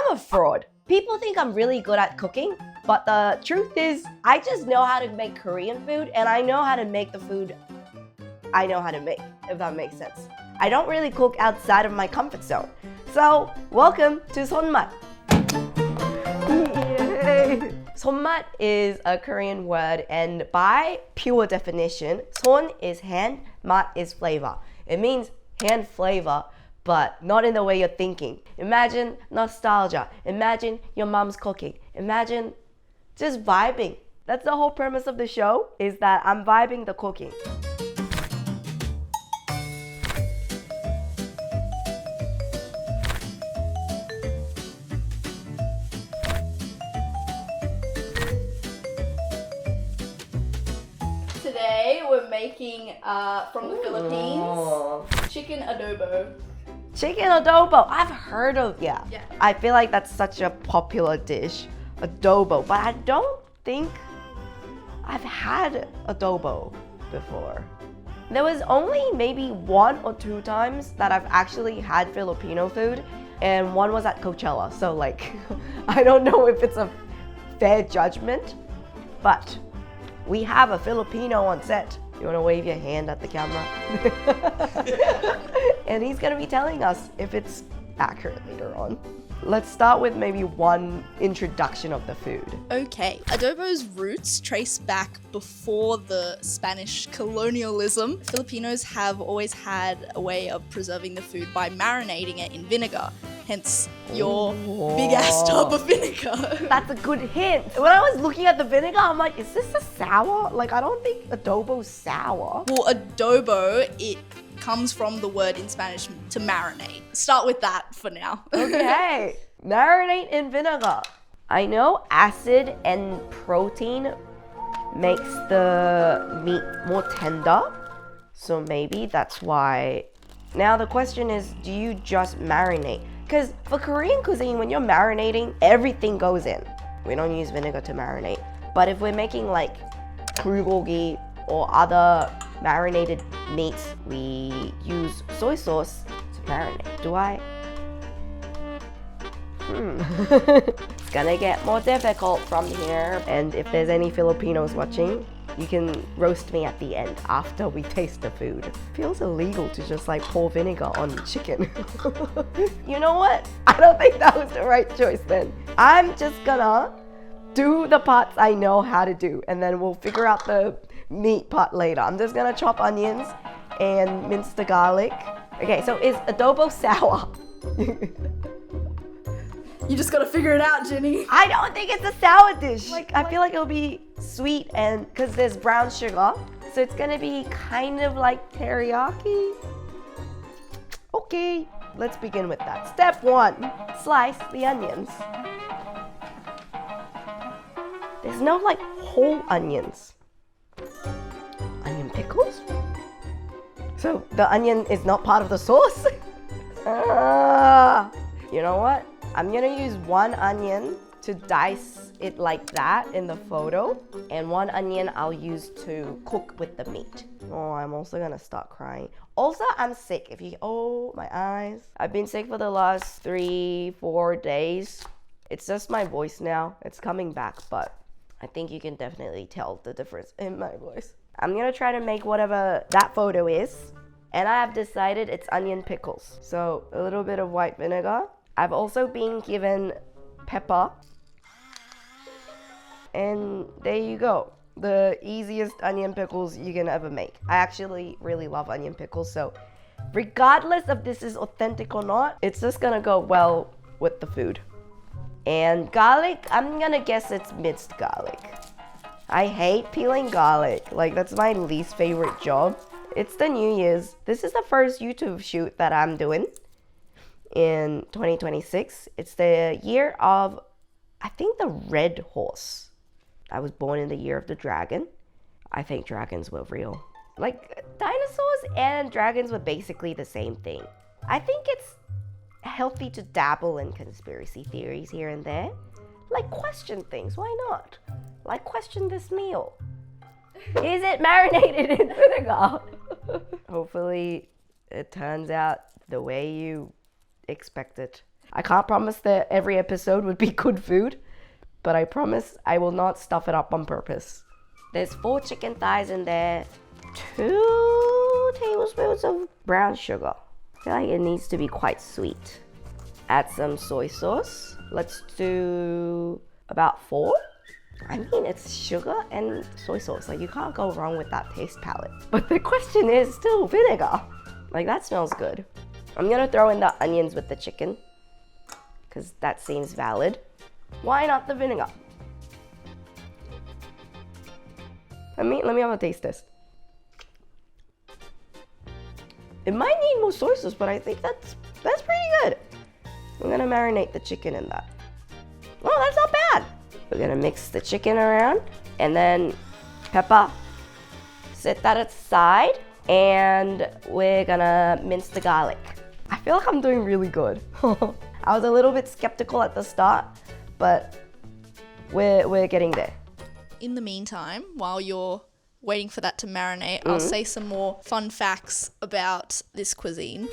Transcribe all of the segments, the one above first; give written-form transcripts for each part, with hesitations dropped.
I'm a fraud. People think I'm really good at cooking, but the truth is, I just know how to make Korean food, and I know how to make the food I know how to make, if that makes sense. I don't really cook outside of my comfort zone. So, welcome to SONMAT. Yay! SONMAT is a Korean word, and by pure definition, son is hand, mat is flavor. It means hand flavor, but not in the way you're thinking. Imagine nostalgia. Imagine your mom's cooking. Imagine just vibing. That's the whole premise of the show, is that I'm vibing the cooking. Today we're making from the Philippines chicken adobo. Chicken adobo, I've heard of, yeah. Yeah. I feel like that's such a popular dish, adobo, but I don't think I've had adobo before. There was only maybe 1 or 2 times that I've actually had Filipino food, and one was at Coachella, so like, I don't know if it's a fair judgment, but we have a Filipino on set. You want to wave your hand at the camera? And he's going to be telling us if it's accurate later on. Let's start with maybe one introduction of the food. Okay, adobo's roots trace back before the Spanish colonialism. Filipinos have always had a way of preserving the food by marinating it in vinegar. Hence your big ass tub of vinegar. That's a good hint. When I was looking at the vinegar, I'm like, is this a sour? Like, I don't think adobo's sour. Well, adobo, it comes from the word in Spanish to marinate. Start with that for now. Okay, marinate in vinegar. I know acid and protein makes the meat more tender, so maybe that's why. Now the question is, do you just marinate? Because for Korean cuisine, when you're marinating, everything goes in. We don't use vinegar to marinate. But if we're making like bulgogi or other marinated meats, we use soy sauce to marinate. Do I? It's gonna get more difficult from here. And if there's any Filipinos watching, you can roast me at the end after we taste the food. It feels illegal to just like pour vinegar on chicken. You know what? I don't think that was the right choice then. I'm just gonna do the parts I know how to do, and then we'll figure out the meat part later. I'm just gonna chop onions and mince the garlic. Okay, so is adobo sour? You just gotta figure it out, Jenny. I don't think it's a sour dish. Like, I feel like it'll be sweet, and because there's brown sugar, so it's gonna be kind of like teriyaki. Okay, let's begin with that. Step 1, slice the onions. There's no like whole onions. Onion pickles? So the onion is not part of the sauce? You know what? I'm gonna use 1 onion to dice it like that in the photo, and 1 onion I'll use to cook with the meat. Oh, I'm also gonna start crying. Also, I'm sick. Oh, my eyes. I've been sick for the last 3-4 days. It's just my voice now. It's coming back, but I think you can definitely tell the difference in my voice. I'm gonna try to make whatever that photo is, and I have decided it's onion pickles. So a little bit of white vinegar. I've also been given pepper. And there you go. The easiest onion pickles you can ever make. I actually really love onion pickles, so regardless if this is authentic or not, it's just gonna go well with the food. And garlic, I'm gonna guess it's minced garlic. I hate peeling garlic. Like, that's my least favorite job. It's the New Year's. This is the first YouTube shoot that I'm doing in 2026. It's the year of, I think, the red horse. I was born in the year of the dragon. I think dragons were real. Like, dinosaurs and dragons were basically the same thing. I think it's healthy to dabble in conspiracy theories here and there. Like, question things, why not? Like, question this meal. Is it marinated in vinegar? Hopefully it turns out the way you expect it. I can't promise that every episode would be good food, but I promise I will not stuff it up on purpose. There's 4 chicken thighs in there, 2 tablespoons of brown sugar. I feel like it needs to be quite sweet. Add some soy sauce. Let's do about 4. I mean, it's sugar and soy sauce. Like, you can't go wrong with that taste palette. But the question is still vinegar. Like, that smells good. I'm gonna throw in the onions with the chicken, because that seems valid. Why not the vinegar? Let me have a taste test. It might need more soy sauce, but I think that's pretty good. I'm gonna marinate the chicken in that. Oh, that's not bad. We're gonna mix the chicken around and then pepper. Set that aside, and we're gonna mince the garlic. I feel like I'm doing really good. I was a little bit skeptical at the start, but we're getting there. In the meantime, while you're waiting for that to marinate, I'll say some more fun facts about this cuisine.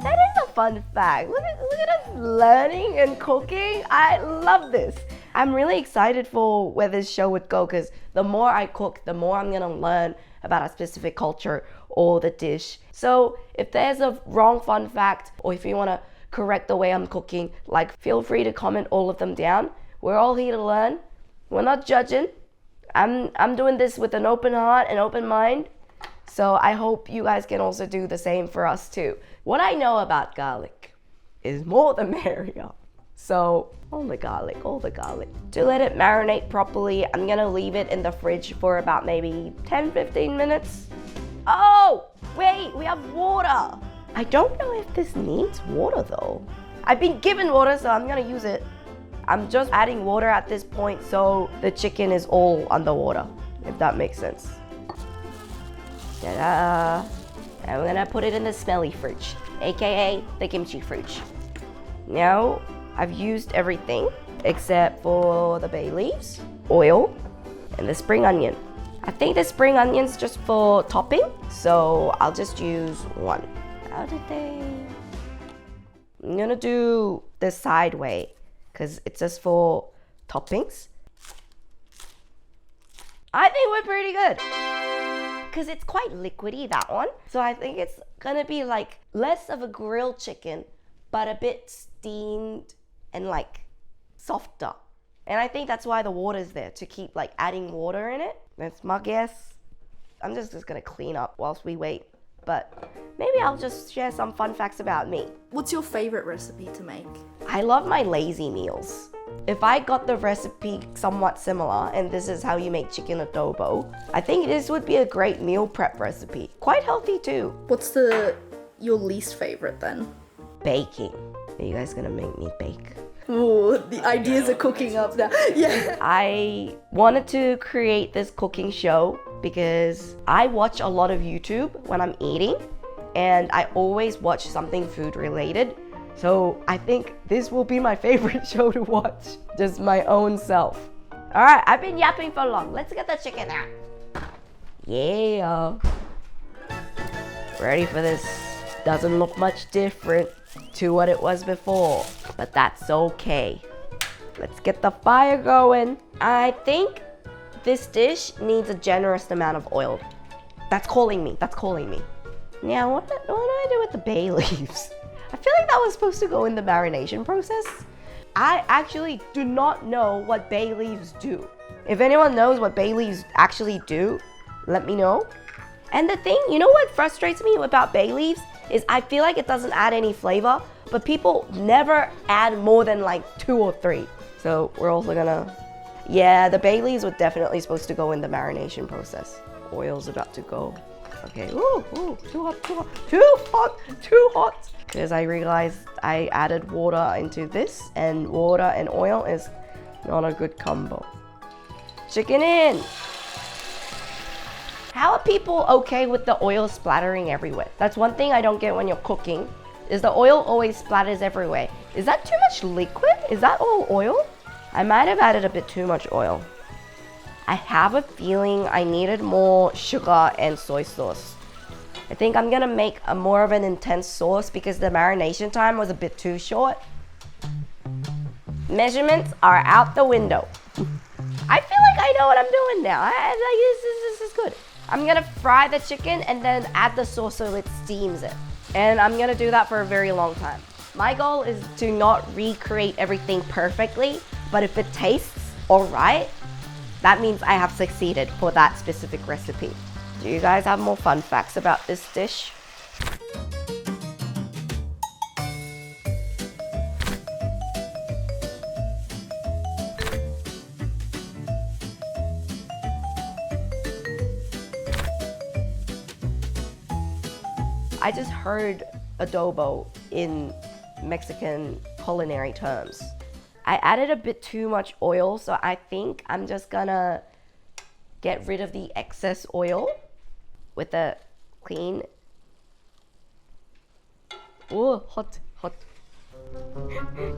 That is a fun fact. Look at us learning and cooking. I love this. I'm really excited for where this show would go, because the more I cook, the more I'm gonna learn about a specific culture or the dish. So if there's a wrong fun fact, or if you wanna correct the way I'm cooking, like, feel free to comment all of them down. We're all here to learn. We're not judging. I'm doing this with an open heart and open mind. So I hope you guys can also do the same for us too. What I know about garlic is more the merrier. So all the garlic. To let it marinate properly, I'm gonna leave it in the fridge for about maybe 10-15 minutes. Oh, wait, we have water. I don't know if this needs water though. I've been given water, so I'm gonna use it. I'm just adding water at this point so the chicken is all underwater, if that makes sense. Ta-da! And we're gonna put it in the smelly fridge, aka the kimchi fridge. Now, I've used everything except for the bay leaves, oil, and the spring onion. I think the spring onion's just for topping, so I'll just use 1. How did they? I'm gonna do the side way, because it's just for toppings. I think we're pretty good. Because it's quite liquidy, that one. So I think it's gonna be like less of a grilled chicken, but a bit steamed and like softer. And I think that's why the water's there, to keep like adding water in it. That's my guess. I'm just gonna clean up whilst we wait. But maybe I'll just share some fun facts about me. What's your favorite recipe to make? I love my lazy meals. If I got the recipe somewhat similar, and this is how you make chicken adobo, I think this would be a great meal prep recipe. Quite healthy too. What's your least favorite then? Baking. Are you guys gonna make me bake? Ooh, the ideas are cooking up now. Yeah. I wanted to create this cooking show because I watch a lot of YouTube when I'm eating, and I always watch something food related. So I think this will be my favorite show to watch. Just my own self. All right, I've been yapping for long. Let's get the chicken out. Yeah. Ready for this? Doesn't look much different to what it was before, but that's okay. Let's get the fire going. I think this dish needs a generous amount of oil. That's calling me. Now, what do I do with the bay leaves? I feel like that was supposed to go in the marination process. I actually do not know what bay leaves do. If anyone knows what bay leaves actually do, let me know. And the thing, you know what frustrates me about bay leaves is I feel like it doesn't add any flavor, but people never add more than like 2 or 3. So we're also gonna, yeah, the bay leaves were definitely supposed to go in the marination process. Oil's about to go. Okay, ooh, too hot. Because I realized I added water into this, and water and oil is not a good combo. Chicken in. How are people okay with the oil splattering everywhere? That's one thing I don't get when you're cooking, is the oil always splatters everywhere. Is that too much liquid? Is that all oil? I might have added a bit too much oil. I have a feeling I needed more sugar and soy sauce. I think I'm gonna make a more of an intense sauce because the marination time was a bit too short. Measurements are out the window. I feel like I know what I'm doing now. This is good. I'm gonna fry the chicken and then add the sauce so it steams it. And I'm gonna do that for a very long time. My goal is to not recreate everything perfectly, but if it tastes all right, that means I have succeeded for that specific recipe. Do you guys have more fun facts about this dish? I just heard adobo in Mexican culinary terms. I added a bit too much oil, so I think I'm just gonna get rid of the excess oil with a clean. Oh, hot.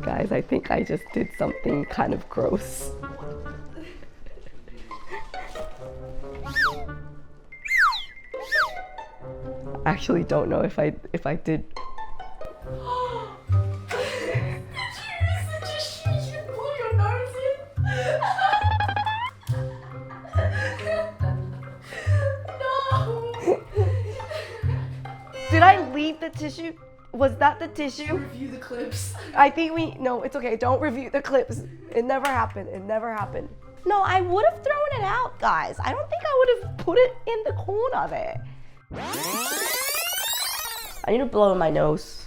Guys, I think I just did something kind of gross. I actually don't know if I did. Did I leave the tissue? Was that the tissue? Review the clips. I think no, it's okay. Don't review the clips. It never happened. No, I would have thrown it out, guys. I don't think I would have put it in the corner there. I need to blow in my nose.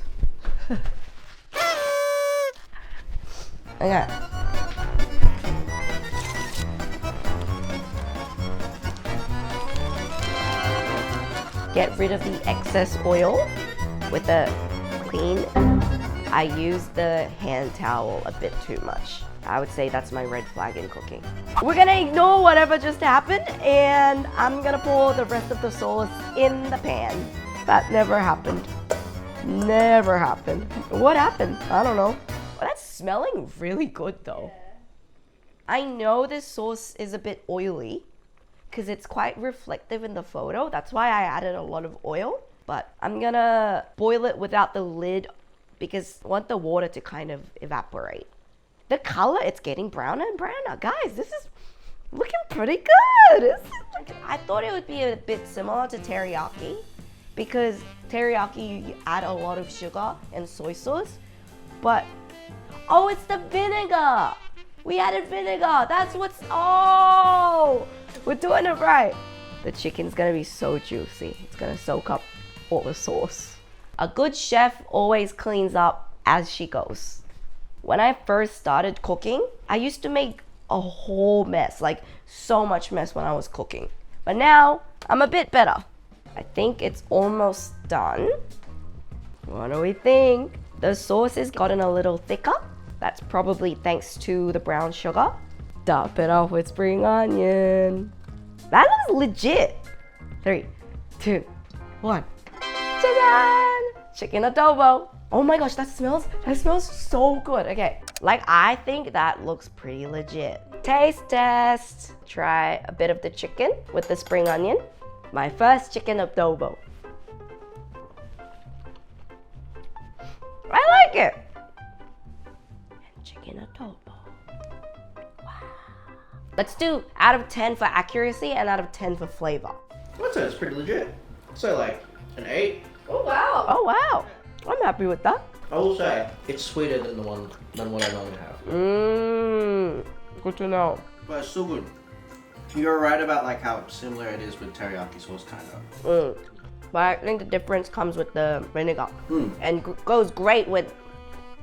Okay. Get rid of the excess oil with a clean. I use the hand towel a bit too much. I would say that's my red flag in cooking. We're gonna ignore whatever just happened and I'm gonna pour the rest of the sauce in the pan. That never happened. Never happened. What happened? I don't know. Well, that's smelling really good though. I know this sauce is a bit oily because it's quite reflective in the photo. That's why I added a lot of oil. But I'm gonna boil it without the lid because I want the water to kind of evaporate. The color, it's getting browner and browner. Guys, this is looking pretty good. I thought it would be a bit similar to teriyaki because teriyaki, you add a lot of sugar and soy sauce. But, oh, it's the vinegar. We added vinegar. We're doing it right. The chicken's gonna be so juicy. It's gonna soak up all the sauce. A good chef always cleans up as she goes. When I first started cooking, I used to make a whole mess, like so much mess when I was cooking. But now, I'm a bit better. I think it's almost done. What do we think? The sauce has gotten a little thicker. That's probably thanks to the brown sugar. Top it off with spring onion. That looks legit. 3, 2, 1. Ta-da! Chicken adobo. Oh my gosh, that smells so good. Okay, like I think that looks pretty legit. Taste test. Try a bit of the chicken with the spring onion. My first chicken adobo. I like it. And chicken adobo. Wow. Let's do out of 10 for accuracy and out of 10 for flavor. I'd say it's pretty legit. So like an 8. Oh wow. Oh wow. I'm happy with that. I will say it's sweeter than what I normally have. Good to know. But it's still good. You're right about like how similar it is with teriyaki sauce, kind of. But I think the difference comes with the vinegar and goes great with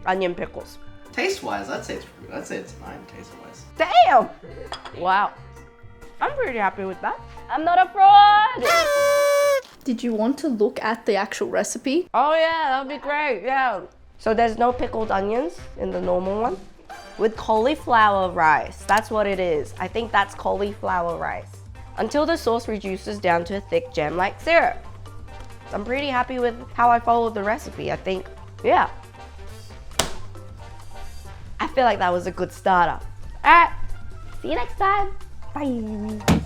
onion pickles. Taste-wise, I'd say it's 9 taste-wise. Damn! Wow. I'm pretty happy with that. I'm not a fraud! Did you want to look at the actual recipe? Oh yeah, that'd be great, yeah. So there's no pickled onions in the normal one? With cauliflower rice, that's what it is. I think that's cauliflower rice. Until the sauce reduces down to a thick jam-like syrup. I'm pretty happy with how I followed the recipe, I think. Yeah. feel like that was a good starter. Alright, see you next time. Bye.